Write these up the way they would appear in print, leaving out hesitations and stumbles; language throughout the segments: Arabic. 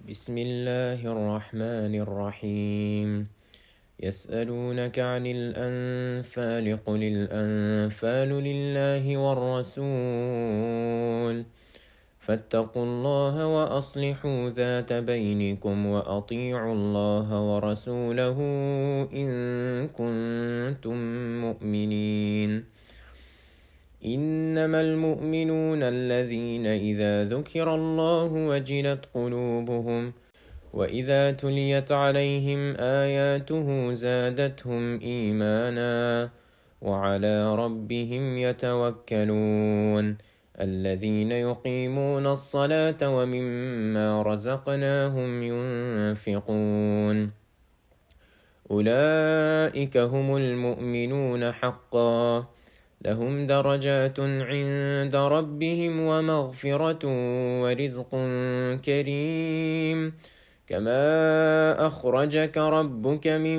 بسم الله الرحمن الرحيم يسألونك عن الأنفال قل الأنفال لله والرسول فاتقوا الله وأصلحوا ذات بينكم وأطيعوا الله ورسوله إن كنتم مؤمنين إنما المؤمنون الذين إذا ذكر الله وجلت قلوبهم وإذا تليت عليهم آياته زادتهم إيمانا وعلى ربهم يتوكلون الذين يقيمون الصلاة ومما رزقناهم ينفقون أولئك هم المؤمنون حقا لهم درجات عند ربهم ومغفرة ورزق كريم كما أخرجك ربك من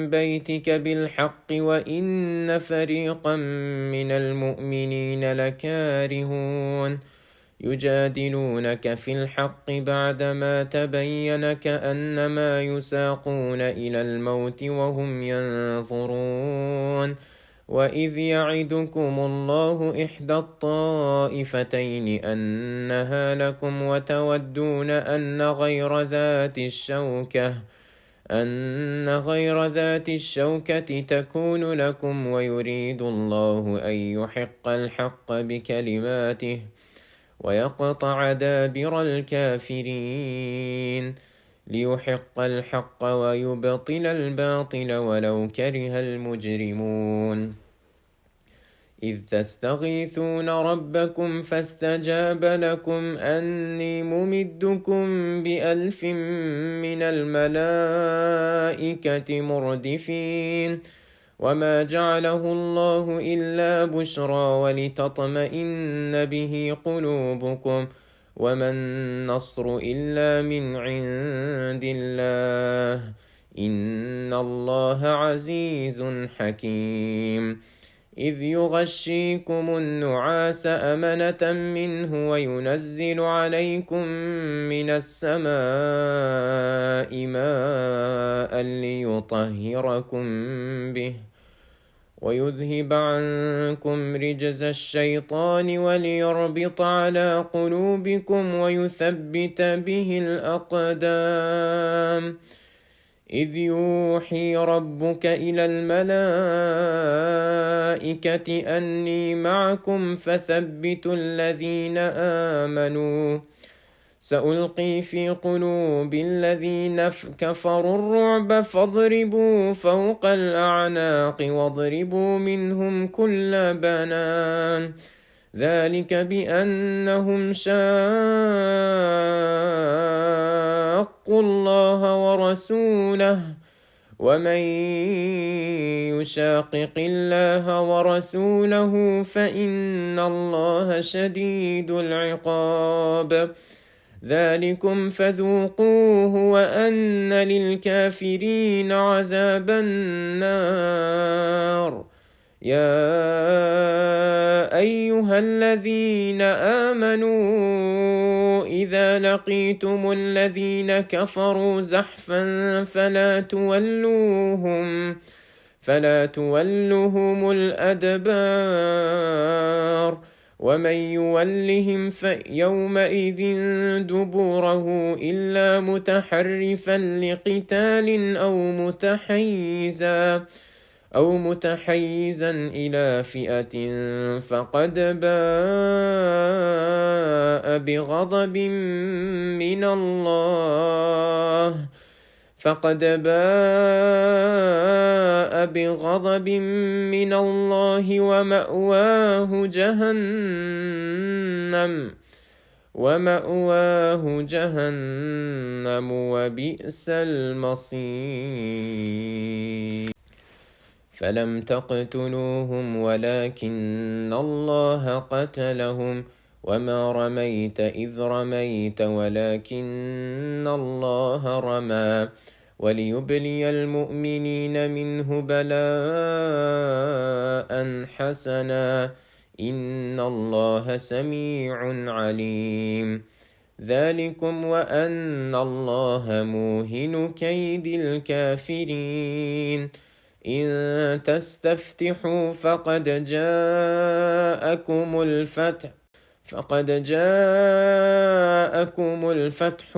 بيتك بالحق وإن فريقا من المؤمنين لكارهون يجادلونك في الحق بعدما تبين كأنما يساقون إلى الموت وهم ينظرون وإذ يعدكم الله إحدى الطائفتين أنها لكم وتودون أن غير ذات الشوكة تكون لكم ويريد الله أن يحق الحق بكلماته ويقطع دابر الكافرين ليحق الحق ويبطل الباطل ولو كره المجرمون إذ تستغيثون ربكم فاستجاب لكم أني ممدكم ب1000 من الملائكة مردفين وما جعله الله إلا بشرى ولتطمئن به قلوبكم وما النصر إلا من عند الله إن الله عزيز حكيم إذ يغشيكم النعاس أمنة منه وينزل عليكم من السماء ماء ليطهركم به ويذهب عنكم رجز الشيطان وليربط على قلوبكم ويثبت به الأقدام إذ يوحي ربك إلى الملائكة أني معكم فثبتوا الذين آمنوا سألقي في قلوب الذين كفروا الرعب فاضربوا فوق الأعناق واضربوا منهم كل بنان ذلك بأنهم شاقوا الله ورسوله ومن يشاقق الله ورسوله فإن الله شديد العقاب ذلكم فذوقوه وأن للكافرين عذاب النار يا أيها الذين آمنوا إذا لقيتم الذين كفروا زحفا فلا تولوهم الأدبار ومن يولهم يومئذ دبوره إلا متحرفا لقتال أو متحيزا إلى فئة فقد باء بغضب من الله ومأواه جهنم وبئس المصير فلم تقتلوهم ولكن الله قتلهم وما رميت إذ رميت ولكن الله رمى وليبلي المؤمنين منه بلاء حسنا إن الله سميع عليم ذلكم وأن الله موهن كيد الكافرين. إن تستفتحوا فقد جاءكم الفتح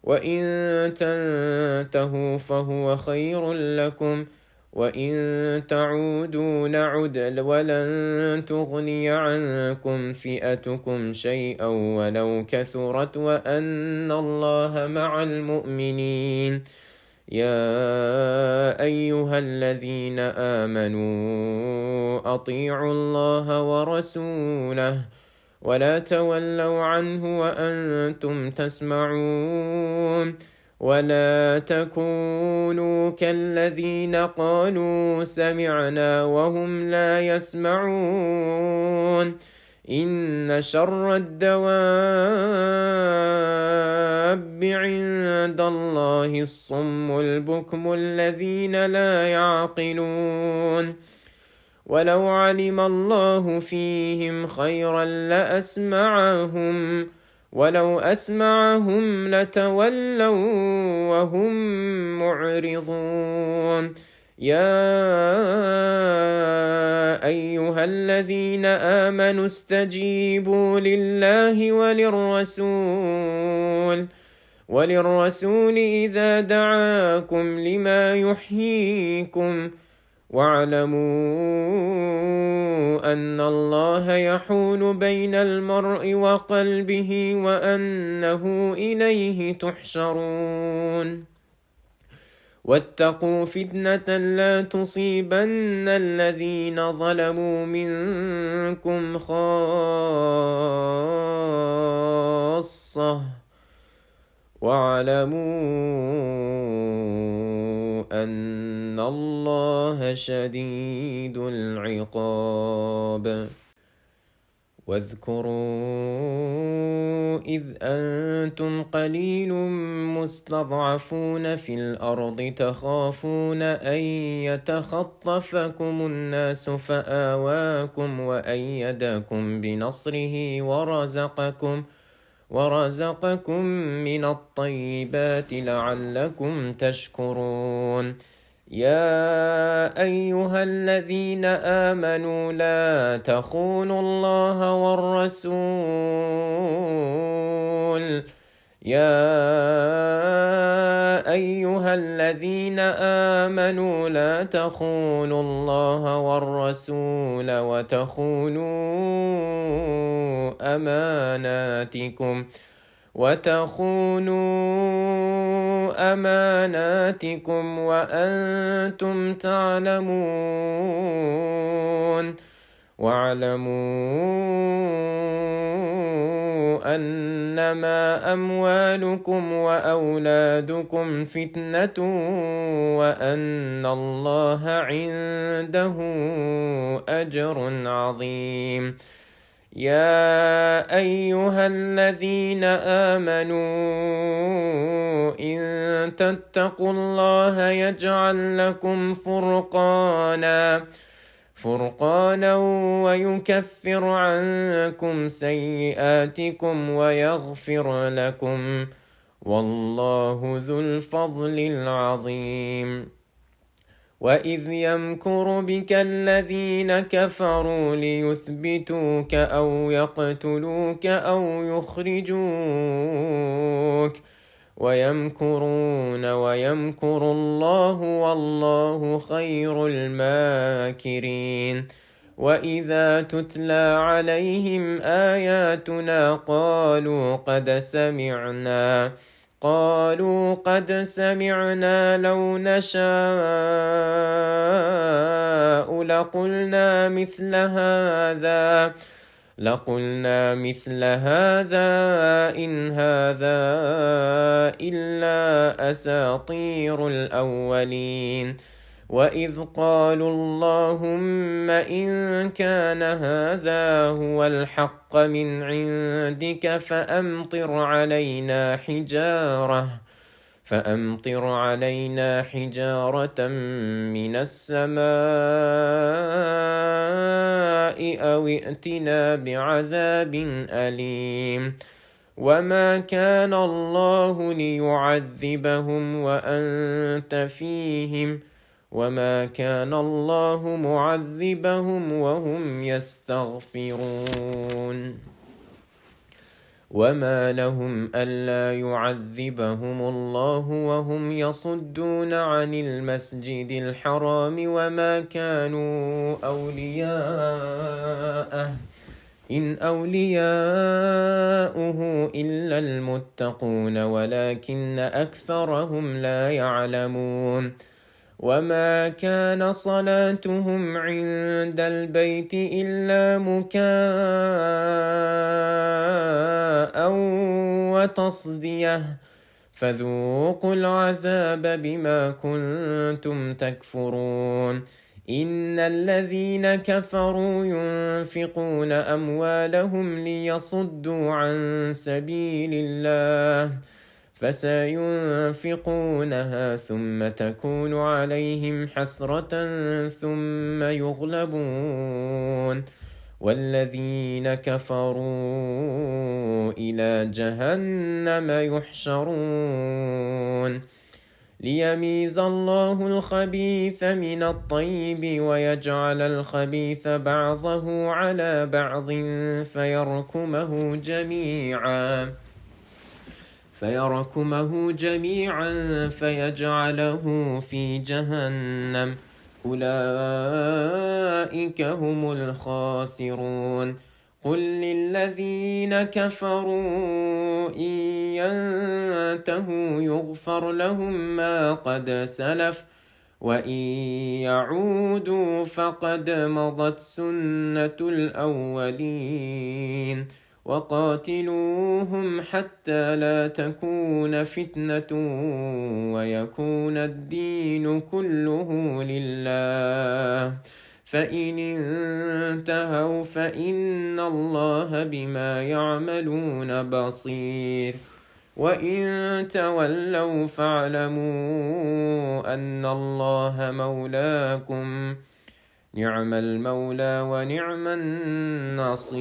وإن تنتهوا فهو خير لكم، وإن تعودوا نعد ولن تغني عنكم فئتكم شيئا ولو كثرت وأن الله مع المؤمنين. يا أيها الذين آمنوا أطيعوا الله ورسوله ولا تولوا عنه وأنتم تسمعون، ولا تكونوا كالذين قالوا سمعنا وهم لا يسمعون. إن شر الدواب عند الله الصم البكم الذين لا يعقلون. ولو علم الله فيهم خيرا لأسمعهم، ولو أسمعهم لتولوا وهم معرضون. يا أيها الذين آمنوا استجيبوا لله وللرسول إذا دعاكم لما يحييكم، واعلموا أن الله يحول بين المرء وقلبه وأنه إليه تحشرون. واتقوا فتنة لا تصيبن الذين ظلموا منكم خاصة، واعلموا أن الله شديد العقاب. واذكروا إذ أنتم قليل مستضعفون في الأرض تخافون أن يتخطفكم الناس فآواكم وأيدكم بنصره ورزقكم من الطيبات لعلكم تشكرون. يا أيها الذين آمنوا لا تخونوا الله والرسول وتخونوا أماناتكم وأنتم تعلمون. واعلموا أنما أموالكم وأولادكم فتنة وأن الله عنده أجر عظيم. يا أيها الذين آمنوا إن تتقوا الله يجعل لكم فرقانا ويكفر عنكم سيئاتكم ويغفر لكم، والله ذو الفضل العظيم. وإذ يمكر بك الذين كفروا ليثبتوك أو يقتلوك أو يخرجوك ويمكرون ويمكر الله والله خير الماكرين. وإذا تتلى عليهم آياتنا قالوا قد سمعنا لو نشاء لقلنا مثل هذا إن هذا إلا أساطير الأولين. وإذ قالوا اللهم إن كان هذا هو الحق من عندك فأمطر علينا حجارة من السماء أو ائتنا بعذاب أليم وما كان الله ليعذبهم وأنت فيهم وما كان الله معذبهم وهم يستغفرون وما لهم ألا يعذبهم الله وهم يصدون عن المسجد الحرام وما كانوا أولياءه إن أولياؤه إلا المتقون ولكن أكثرهم لا يعلمون وما كان صلاتهم عند البيت إلا مكاء وتصدية فذوقوا العذاب بما كنتم تكفرون إن الذين كفروا ينفقون أموالهم ليصدوا عن سبيل الله فسينفقونها ثم تكون عليهم حسرة ثم يغلبون والذين كفروا إلى جهنم يحشرون ليميز الله الخبيث من الطيب ويجعل الخبيث بعضه على بعض فيركمه جميعا فيجعله في جهنم أولئك هم الخاسرون قل للذين كفروا إن ينتهوا يغفر لهم ما قد سلف وإن يعودوا فقد مضت سنة الأولين وقاتلوهم حتى لا تكون فتنة ويكون الدين كله لله فإن انتهوا فإن الله بما يعملون بصير وإن تولوا فاعلموا أن الله مولاكم نعم المولى ونعم النصير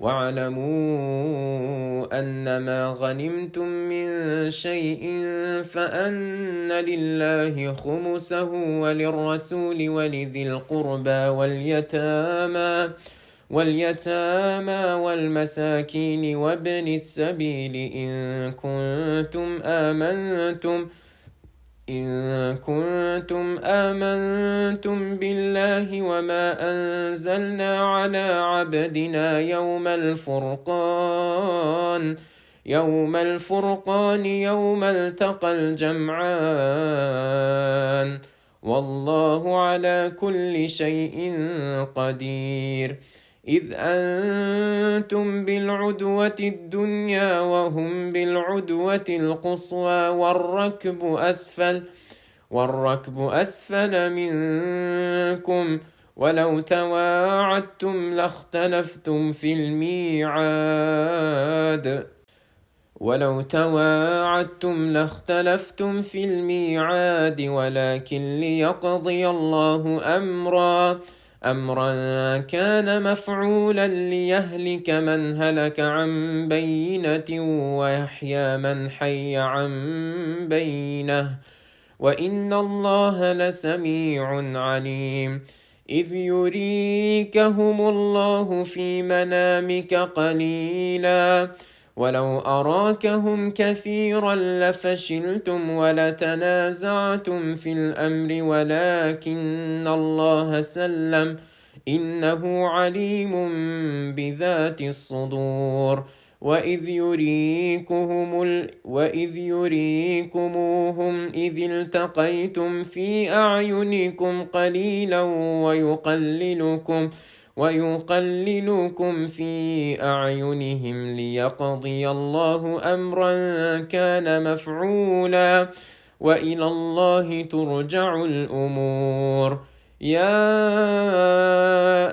واعلموا أنما غنمتم من شيء فأن لله خمسه وللرسول ولذي القربى واليتامى والمساكين وابن السبيل إن كنتم آمنتم بالله وما أنزلنا على عبدنا يوم الفرقان يوم التقى الجمعان والله على كل شيء قدير إذ أنتم بالعدوة الدنيا وهم بالعدوة القصوى والركب أسفل منكم ولو تواعدتم لاختلفتم في الميعاد ولكن ليقضي الله أمرا كان مفعولا ليهلك من هلك عن بينة ويحيى من حي عن بينة وإن الله لسميع عليم إذ يريكهم الله في منامك قليلا ولو أراكهم كثيرا لفشلتم ولتنازعتم في الأمر ولكن الله سلم إنه عليم بذات الصدور وإذ يريكموهم إذ التقيتم في أعينكم قليلا ويقللكم في أعينهم ليقضي الله أمرا كان مفعولا وإلى الله ترجع الأمور يا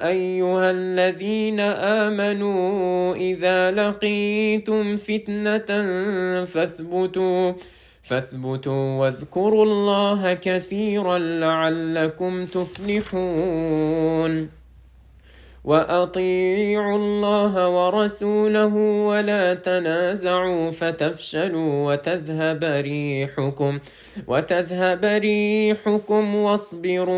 أيها الذين آمنوا إذا لقيتم فتنة فاثبتوا واذكروا الله كثيرا لعلكم تفلحون وأطيعوا الله ورسوله ولا تنازعوا فتفشلوا وتذهب ريحكم واصبروا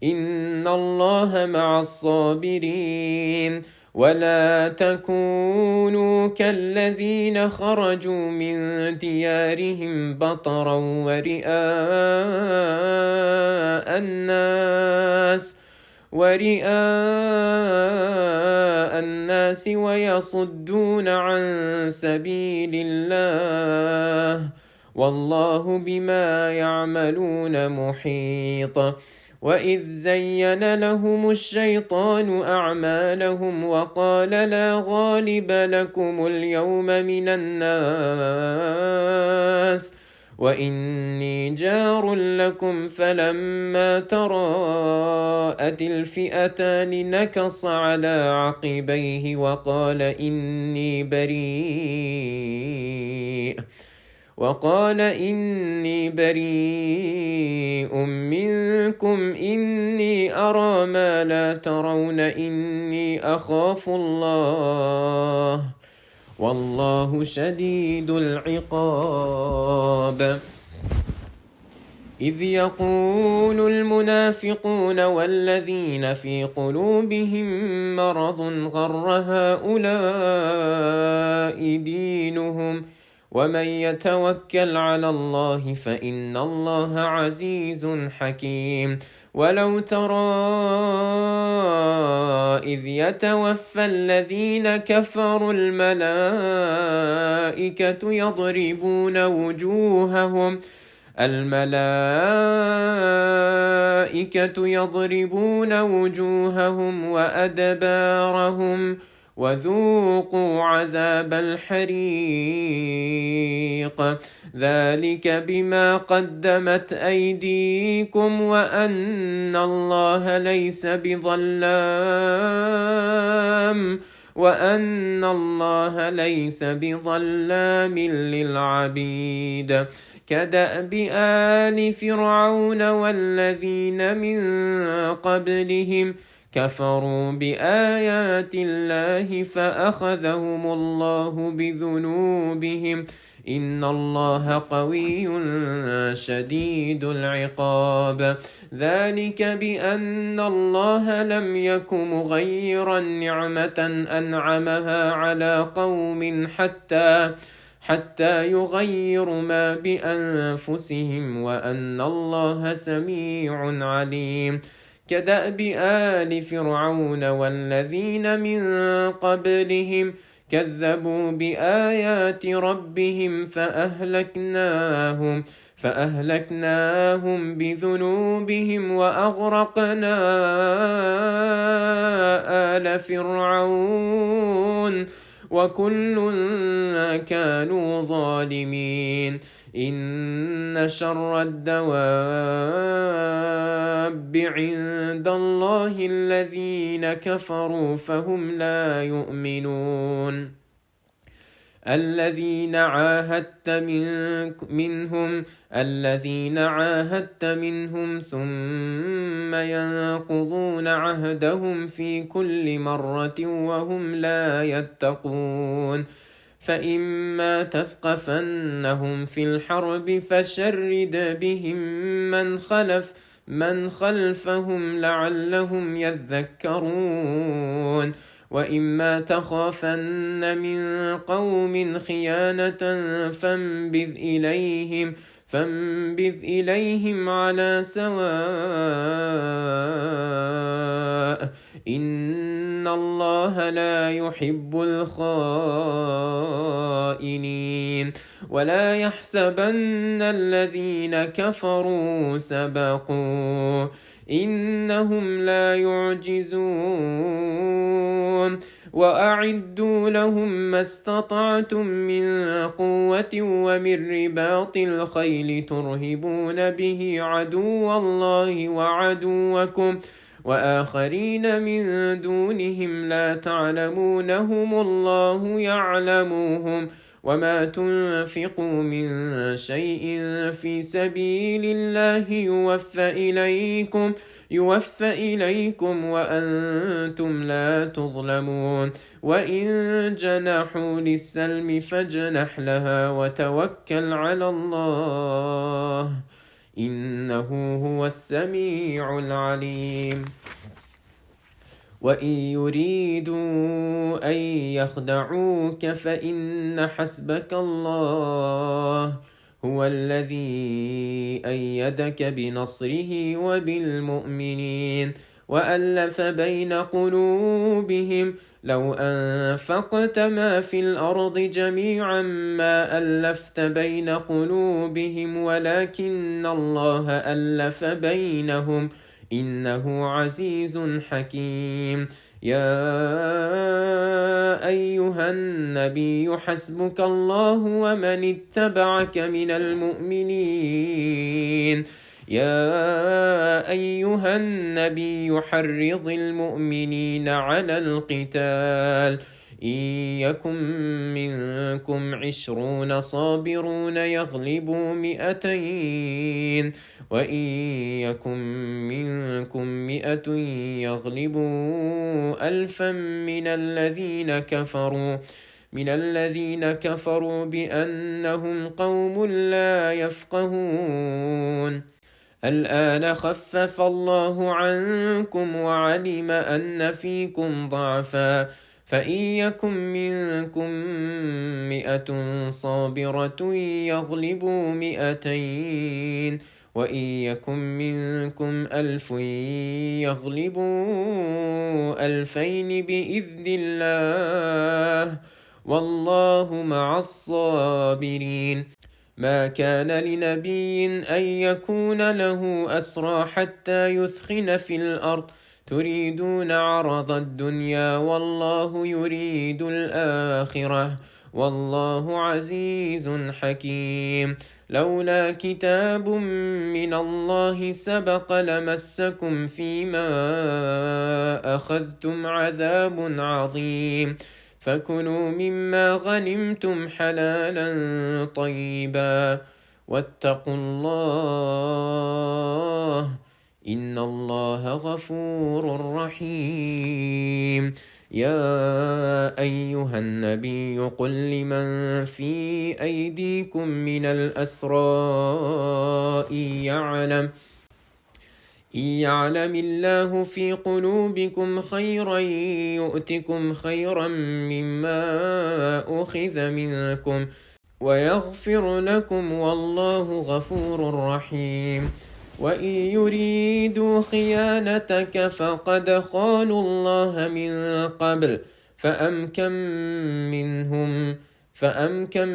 إن الله مع الصابرين ولا تكونوا كالذين خرجوا من ديارهم بطرا ورئاء الناس ويصدون عن سبيل الله والله بما يعملون محيط وإذ زين لهم الشيطان أعمالهم وقال لا غالب لكم اليوم من الناس وإني جار لكم فلما تراءت الفئتان نكص على عقبيه وقال إني بريء منكم إني أرى ما لا ترون إني أخاف الله والله شديد العقاب إذ يقول المنافقون والذين في قلوبهم مرض غر هؤلاء دينهم ومن يتوكل على الله فإن الله عزيز حكيم ولو ترى إذ يتوفى الذين كفروا الملائكة يضربون وجوههم وأدبارهم وذوقوا عذاب الحريق ذلك بما قدمت أيديكم وأن الله ليس بظلام للعبيد كدأب آل فرعون والذين من قبلهم كفروا بآيات الله فأخذهم الله بذنوبهم إن الله قوي شديد العقاب ذلك بأن الله لم يك مغيرا نعمة أنعمها على قوم حتى يغيروا ما بأنفسهم وأن الله سميع عليم كدأب آل فرعون والذين من قبلهم كذبوا بآيات ربهم فأهلكناهم بذنوبهم وأغرقنا آل فرعون وكل كانوا ظالمين إن شر الدواب عند الله الذين كفروا فهم لا يؤمنون الذين عاهدت منهم ثم ينقضون عهدهم في كل مرة وهم لا يتقون فإما تثقفنهم في الحرب فشرد بهم من خلفهم لعلهم يذكرون وإما تخافن من قوم خيانة فانبذ إليهم على سواء إن الله لا يحب الخائنين ولا يحسبن الذين كفروا سبقوا إنهم لا يعجزون وأعدوا لهم ما استطعتم من قوة ومن رباط الخيل ترهبون به عدو الله وعدوكم وآخرين من دونهم لا تعلمونهم الله يعلموهم وما تنفقوا من شيء في سبيل الله يوفى إليكم وأنتم لا تظلمون وإن جنحوا للسلم فاجنح لها وتوكل على الله إنه هو السميع العليم وإن يريدوا أن يخدعوك فإن حسبك الله هو الذي أيدك بنصره وبالمؤمنين وألف بين قلوبهم لو أنفقت ما في الأرض جميعا ما ألفت بين قلوبهم ولكن الله ألف بينهم إنه عزيز حكيم يا أيها النبي حسبك الله ومن اتبعك من المؤمنين يا أيها النبي حرض المؤمنين على القتال إن يكن منكم 20 صابرون يغلبوا 200 وإن يكن منكم 100 يغلبوا 1000 من الذين كفروا بأنهم قوم لا يفقهون الآن خفف الله عنكم وعلم أن فيكم ضعفا فإن يكن منكم 100 صابرة يغلبوا 200 وإن يكن منكم 1000 يغلبوا 2000 بإذن الله والله مع الصابرين ما كان لنبي أن يكون له أسرى حتى يثخن في الأرض تريدون عرض الدنيا والله يريد الآخرة والله عزيز حكيم لولا كتاب من الله سبق لمسكم فيما أخذتم عذاب عظيم فكلوا مما غنمتم حلالا طيبا واتقوا الله إن الله غفور رحيم يا أيها النبي قل لمن في أيديكم من الأسرى إن يعلم الله في قلوبكم خيرا يؤتكم خيرا مما أخذ منكم ويغفر لكم والله غفور رحيم وإن يريدوا خيانتك فقد خانوا الله من قبل فأمكن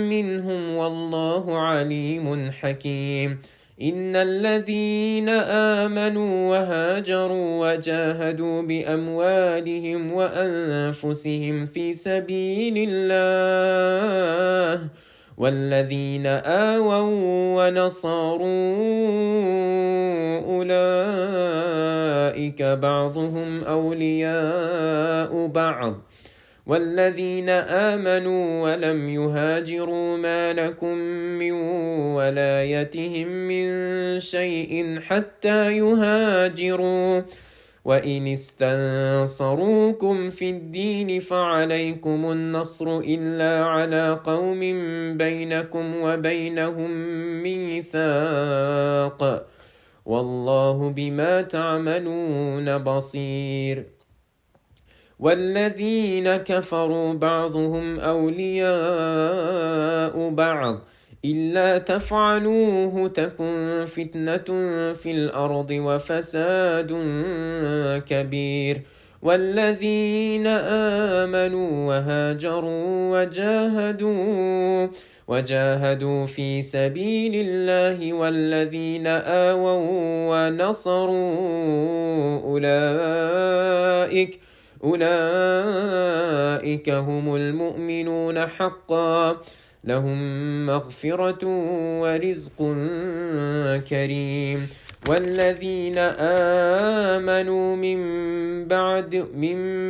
منهم والله عليم حكيم إن الذين آمنوا وهاجروا وجاهدوا بأموالهم وأنفسهم في سبيل الله والذين آووا ونصروا أولئك بعضهم أولياء بعض والذين آمنوا ولم يهاجروا ما لكم من ولايتهم من شيء حتى يهاجروا وإن استنصروكم في الدين فعليكم النصر إلا على قوم بينكم وبينهم ميثاق والله بما تعملون بصير والذين كفروا بعضهم أولياء بعض إلا تفعلوه تكن فتنة في الأرض وفساد كبير والذين آمنوا وهاجروا وجاهدوا في سبيل الله والذين آووا ونصروا أولئك هم المؤمنون حقا لهم مغفرة ورزق كريم. والذين آمنوا من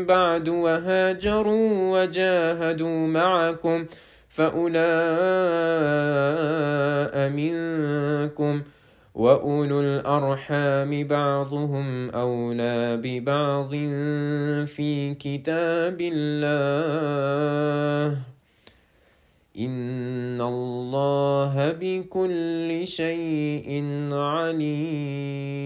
بعد وهاجروا وجاهدوا معكم فأولئك منكم وأولو الأرحام بعضهم أولى ببعض في كتاب الله إن الله بكل شيء عليم.